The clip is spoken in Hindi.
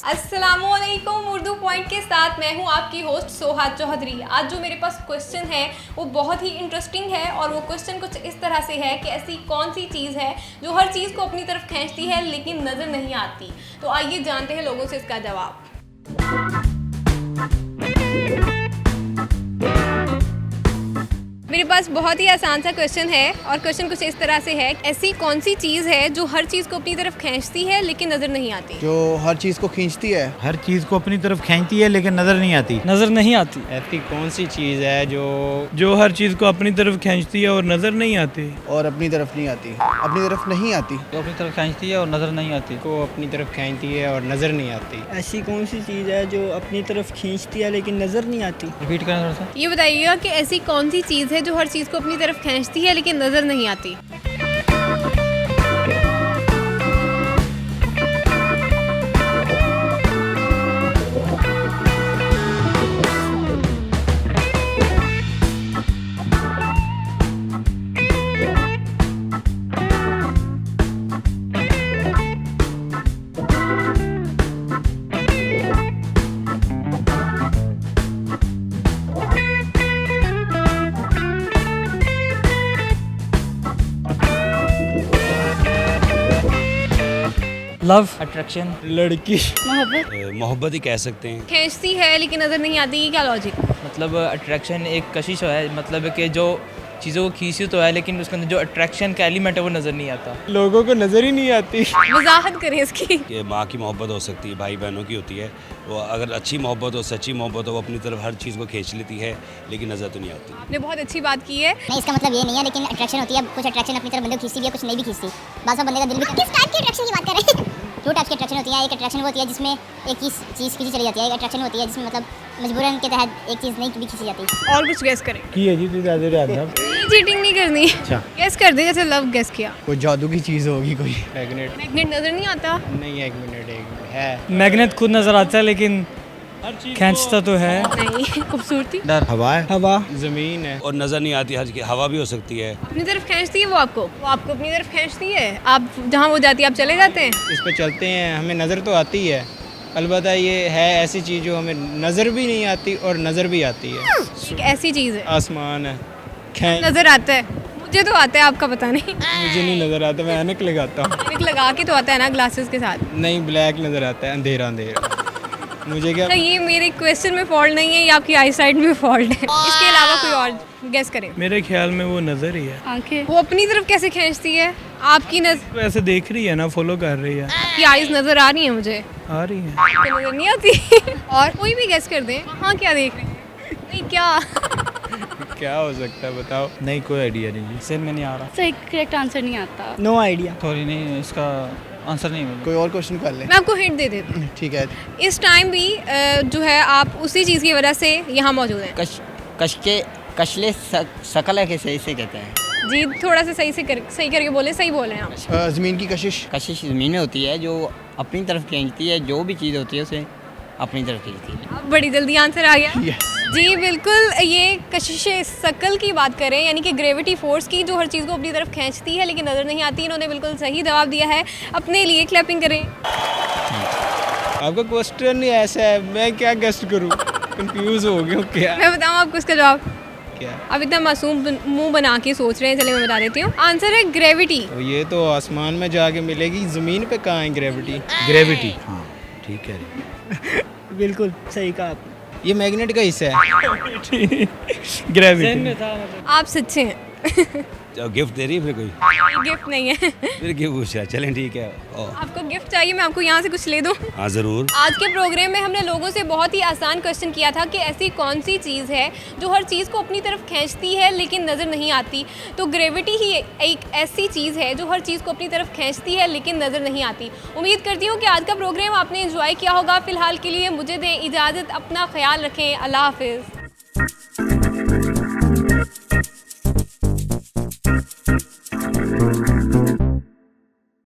अस्सलामुअलैकुम। उर्दू पॉइंट के साथ मैं हूं आपकी होस्ट सोहा चौधरी। आज जो मेरे पास क्वेश्चन है वो बहुत ही इंटरेस्टिंग है और वो क्वेश्चन कुछ इस तरह से है कि ऐसी कौन सी चीज़ है जो हर चीज़ को अपनी तरफ खींचती है लेकिन नज़र नहीं आती। तो आइए जानते हैं लोगों से इसका जवाब। मेरे पास बहुत ही आसान सा क्वेश्चन है और क्वेश्चन कुछ इस तरह से है, ऐसी कौन सी चीज़ है जो हर चीज़ को अपनी तरफ खींचती है लेकिन नज़र नहीं आती। जो हर चीज़ को खींचती है, हर चीज़ को अपनी तरफ खींचती है लेकिन नज़र नहीं आती। नज़र नहीं आती। ऐसी कौन सी चीज़ है जो हर चीज़ को अपनी तरफ खींचती है और नज़र नहीं आती। और अपनी तरफ नहीं आती, अपनी तरफ नहीं आती। जो अपनी तरफ खींचती है और नज़र नहीं आती। को अपनी तरफ खींचती है और नज़र नहीं आती। ऐसी कौन सी चीज़ है जो अपनी तरफ खींचती है लेकिन नज़र नहीं आती। रिपीट करना थोड़ा सा। ये बताइएगा कि ऐसी कौन सी चीज़ है जो हर चीज़ को अपनी तरफ खींचती है लेकिन नज़र नहीं आती। लव, अट्रैक्शन, लड़की, मोहब्बत ही कह सकते हैं। खींचती है लेकिन नज़र नहीं आती, ये क्या लॉजिक। मतलब अट्रैक्शन एक कशिश है, मतलब कि जो चीज़ों को खींची तो है लेकिन उसके अंदर जो अट्रैक्शन का एलिमेंट है वो नज़र नहीं आता। लोगों को नज़र ही नहीं आती। वजाहत करें इसकी। कि माँ की मोहब्बत हो सकती है, भाई बहनों की होती है। वो अगर अच्छी मोहब्बत हो, सच्ची मोहब्बत हो, वो अपनी तरफ हर चीज़ को खींच लेती है लेकिन नज़र तो नहीं आती। आपने बहुत अच्छी बात की है। नहीं, इसका मतलब ये नहीं है, लेकिन अट्रैक्शन होती है। कुछ अट्रैक्शन अपनी तरफ बंदे को खींचती भी है, कुछ नहीं भी खींचती। बात बंदे का दिल भी। किस टाइप की अट्रैक्शन की बात कर रहे हैं? दो टाइप की अट्रैक्शन होती है। एक अट्रैक्शन वो होती है जिसमें एक चीज़ खींची चली जाती है। एक अट्रैक्शन होती है जिसमें मतलब मजबूरन के तहत एक चीज़ नहीं भी खींची जाती। और कुछ गेस करें। की है जी तू ज़्यादा चीटिंग नहीं करनी। गेस कर दे, जैसे लव गेस किया। कोई जादू की चीज़ होगी कोई। मैग्नेट। मैग्नेट नज़र नहीं आता। नहीं, एक मिनट है। मैग्नेट खुद नज़र आता है लेकिन खींचता तो है। नहीं, खूबसूरती। डर, हवा है, हवा, ज़मीन है। और नज़र नहीं आती, हर हवा भी हो सकती है। अपनी तरफ खींचती है वो आपको अपनी तरफ खींचती है। आप जहाँ वो जाती है आप चले जाते हैं। इस पर चलते हैं, हमें नज़र तो आती है। अलबत्ता ये है ऐसी चीज़ जो हमें नज़र भी नहीं आती और नज़र भी आती है। एक ऐसी चीज़ है आसमान है। नज़र आता है। मुझे तो आता है, आपका पता नहीं। मुझे नहीं नज़र आता, मैं ऐनक लगाता हूँ। ऐनक लगा के तो आता है ना ग्लासेस के साथ। नहीं, ब्लैक नज़र आता है, अंधेरा अंधेरा। मुझे क्या, ये मेरे क्वेश्चन में फॉल्ट नहीं है, ये आपकी आई साइड में फॉल्ट है। इसके अलावा कोई और गेस करें। मेरे ख्याल में वो नज़र ही है। आंखें। वो अपनी तरफ कैसे खींचती है? आपकी नज़र तो ऐसे देख रही है ना, फॉलो कर रही है। आपकी आईज नज़र आ रही है मुझे। आ रही है। तो नज़र नहीं आती। और कोई भी गेस कर दें। हाँ, क्या देख रहे हैं? नहीं, क्या हो सकता है बताओ। नहीं कोई आइडिया नहीं जी। सेम में नहीं आ रहा। सही करेक्ट आंसर नहीं आता। No idea. सॉरी, नहीं, इसका आंसर नहीं मिला। कोई और क्वेश्चन कर ले। मैं आपको हिंट दे देती हूँ। ठीक है। इस टाइम भी जो है आप उसी चीज़ की वजह से यहाँ मौजूद हैं। कशले शकल है कैसे इसे कहते हैं? जी, थोड़ा सा सही करके बोले। सही बोले हैं आप। ज़मीन की कशिश। कशिश ज़मीन में होती है जो अपनी तरफ खींचती है, जो भी चीज़ होती है उसे अपनी तरफ खींचती है। अब बड़ी जल्दी आंसर आ गया। Yes. जी बिल्कुल, ये कशिश शकल की बात करें, यानी कि ग्रेविटी फोर्स की, जो हर चीज़ को अपनी तरफ खींचती है लेकिन नज़र नहीं आती। इन्होंने बिल्कुल सही जवाब दिया है। अपने लिए क्लैपिंग करें। आपका क्वेश्चन ही ऐसा है, मैं क्या गेस्ट करूं? कंफ्यूज हो गया हूं क्या। मैं बताऊँ आपको इसका जवाब? क्या? अब इतना मासूम मुंह बना के सोच रहे हैं, चलिए मैं बता देती हूँ। आंसर है ग्रेविटी। तो ये तो आसमान में जाके मिलेगी, ज़मीन पे कहाँ है ग्रेविटी? ग्रेविटी, हाँ ठीक है। बिल्कुल सही कहा आपने। ये मैग्नेट का हिस्सा है। ग्रेविटी। आप सच्चे हैं। तो गिफ्ट दे रही है फिर कोई? गिफ्ट नहीं है। फिर गिफ्ट पूछा, चलें ठीक है। आपको गिफ्ट चाहिए, मैं आपको यहाँ से कुछ ले दूँ? हाँ ज़रूर। आज के प्रोग्राम में हमने लोगों से बहुत ही आसान क्वेश्चन किया था कि ऐसी कौन सी चीज़ है जो हर चीज़ को अपनी तरफ खींचती है लेकिन नज़र नहीं आती। तो ग्रेविटी ही एक ऐसी चीज़ है जो हर चीज़ को अपनी तरफ खींचती है लेकिन नज़र नहीं आती। उम्मीद करती हूँ कि आज का प्रोग्राम आपने एंजॉय किया होगा। फ़िलहाल के लिए मुझे दें इजाज़त, अपना ख्याल रखें। अल्लाह हाफिज़।